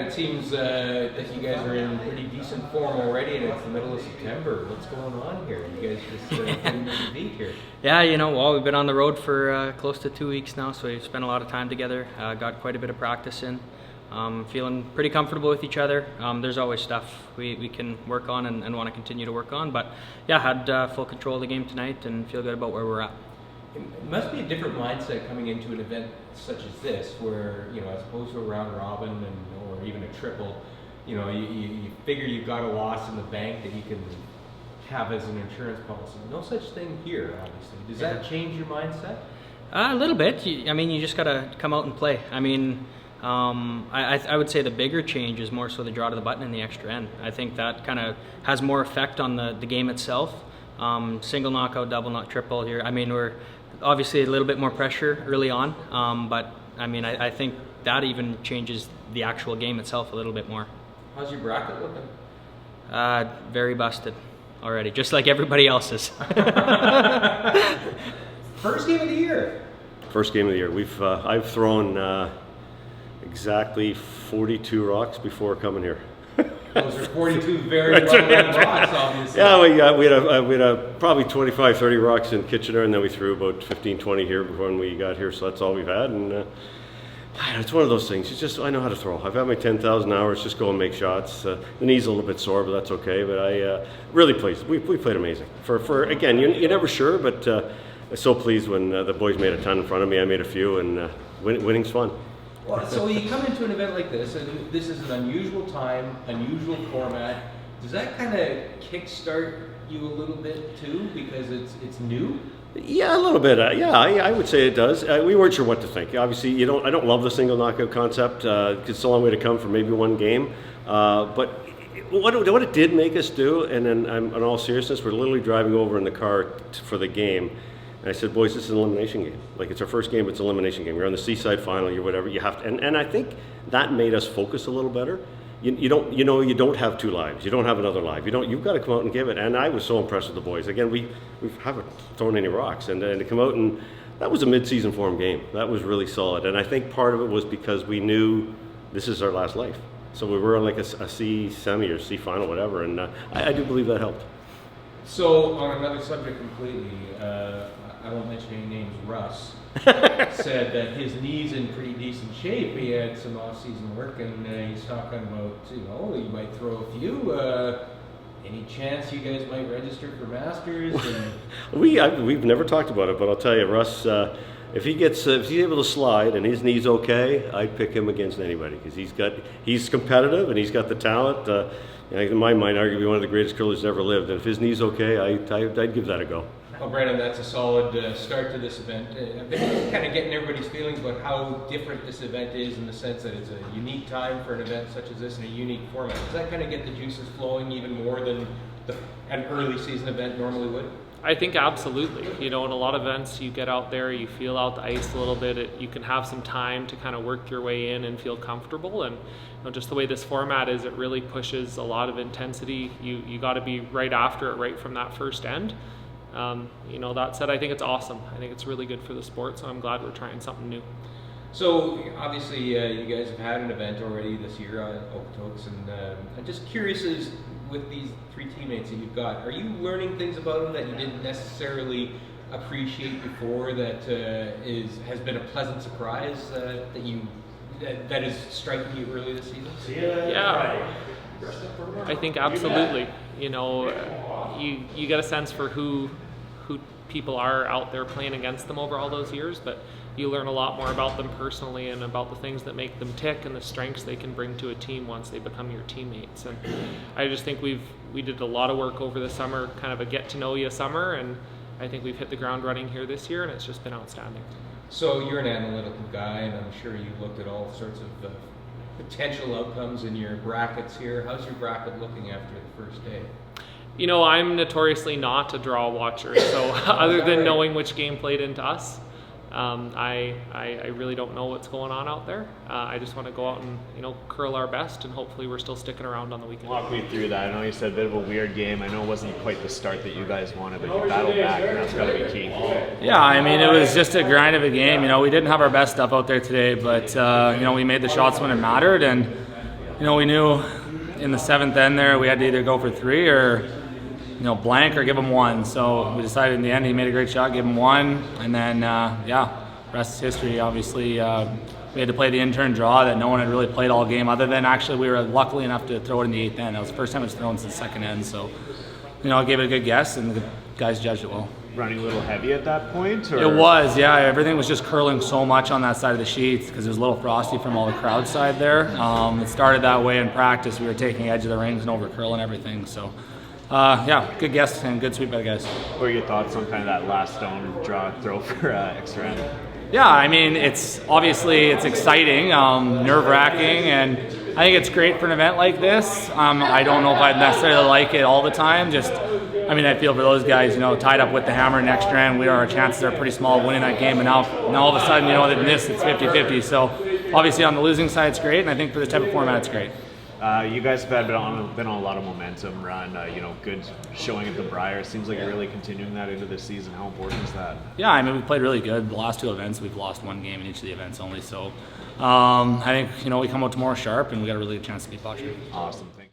Matt, it seems that you guys are in pretty decent form already, and it's the middle of September. What's going on here? You guys just didn't miss a beat here. Yeah, well, we've been on the road for close to 2 weeks now, so we've spent a lot of time together. Got quite a bit of practice in. Feeling pretty comfortable with each other. There's always stuff we can work on and want to continue to work on, but yeah, had full control of the game tonight and feel good about where we're at. It must be a different mindset coming into an event such as this, where as opposed to a round robin or even a triple, you figure you've got a loss in the bank that you can have as an insurance policy. No such thing here, obviously. Does that change your mindset? A little bit. You just got to come out and play. I would say the bigger change is more so the draw to the button and the extra end. I think that kind of has more effect on the game itself. Single knockout, double knock, triple here. We're obviously a little bit more pressure early on, but I think that even changes the actual game itself a little bit more. How's your bracket looking? Very busted already, just like everybody else's. First game of the year. First game of the year. I've thrown exactly 42 rocks before coming here. Those are 42 very well-read rocks, obviously. Yeah, we had probably 25, 30 rocks in Kitchener, and then we threw about 15, 20 here before we got here, so that's all we've had. And it's one of those things. I know how to throw. I've had my 10,000 hours, just go and make shots. The knee's a little bit sore, but that's okay. But I really pleased. We played amazing. For again, you're never sure, but so pleased when the boys made a ton in front of me. I made a few, and winning's fun. Well, so you come into an event like this, and this is an unusual time, unusual format. Does that kind of kickstart you a little bit too, because it's new? Yeah, a little bit. I would say it does. We weren't sure what to think. Obviously, I don't love the single knockout concept. It's a long way to come for maybe one game. But what it did make us do, and then in all seriousness, we're literally driving over in the car for the game. And I said, boys, this is an elimination game. Like, it's our first game, it's an elimination game. You're on the Seaside final, you're whatever, you have to. And I think that made us focus a little better. You don't have two lives. You don't have another life. You've got to come out and give it. And I was so impressed with the boys. Again, we haven't thrown any rocks. And to come out and, that was a mid-season form game. That was really solid. And I think part of it was because we knew this is our last life. So we were on like a C semi or C final, whatever. And I do believe that helped. So on another subject completely, I won't mention any names, Russ said that his knee's in pretty decent shape. He had some off-season work, and he's talking about, you might throw a few. Any chance you guys might register for Masters? And we've never talked about it, but I'll tell you, Russ, if he's able to slide and his knee's okay, I'd pick him against anybody, because he's competitive and he's got the talent. In my mind, arguably one of the greatest curlers ever lived. And if his knee's okay, I'd give that a go. Well, Brandon, that's a solid start to this event. I've been kind of getting everybody's feelings about how different this event is, in the sense that it's a unique time for an event such as this in a unique format. Does that kind of get the juices flowing even more than an early season event normally would? I think absolutely. In a lot of events, you get out there, you feel out the ice a little bit, you can have some time to kind of work your way in and feel comfortable. And just the way this format is, it really pushes a lot of intensity. You got to be right after it, right from that first end. That said, I think it's awesome. I think it's really good for the sport, so I'm glad we're trying something new. So obviously you guys have had an event already this year on Okotoks, and I'm just curious, is with these three teammates that you've got, are you learning things about them that you didn't necessarily appreciate before, that has been a pleasant surprise that is striking you early this season? Yeah, I think absolutely. You get a sense for who people are out there playing against them over all those years, but you learn a lot more about them personally and about the things that make them tick and the strengths they can bring to a team once they become your teammates. And I just think we did a lot of work over the summer, kind of a get to know you summer, and I think we've hit the ground running here this year, and it's just been outstanding. So you're an analytical guy, and I'm sure you've looked at all sorts of potential outcomes in your brackets here. How's your bracket looking after the first day? I'm notoriously not a draw watcher, so other than knowing which game played into us, I really don't know what's going on out there. I just want to go out and curl our best, and hopefully we're still sticking around on the weekend. Walk me through that. I know you said a bit of a weird game. I know it wasn't quite the start that you guys wanted, but you battled back, and that's got to be key. Yeah, it was just a grind of a game. We didn't have our best stuff out there today, but we made the shots when it mattered, and we knew in the 7th end there we had to either go for 3 or blank or give him 1. So we decided in the end he made a great shot, give him 1, and then rest is history. Obviously, we had to play the intern draw that no one had really played all game, other than actually we were luckily enough to throw it in the 8th end. That was the first time it was thrown since the 2nd end. So I gave it a good guess, and the guys judged it well. Running a little heavy at that point? Or? It was, yeah. Everything was just curling so much on that side of the sheets because it was a little frosty from all the crowd side there. It started that way in practice. We were taking edge of the rings and over curling everything. So, good guess and good sweep by the guys. What are your thoughts on kind of that last stone draw throw for extra end? Yeah, I mean, it's exciting, nerve-wracking, and I think it's great for an event like this. I don't know if I'd necessarily like it all the time. I feel for those guys, tied up with the hammer and extra end, our chances are pretty small of winning that game, and now all of a sudden, they've missed, it's 50-50. So obviously on the losing side, it's great, and I think for this type of format, it's great. You guys have been on a lot of momentum run, good showing at the Brier. Seems like you're really continuing that into this season. How important is that? Yeah, we played really good. The last 2 events, we've lost 1 game in each of the events only. So I think, we come out tomorrow sharp, and we got a really good chance to beat Bottcher. Awesome. Thank you.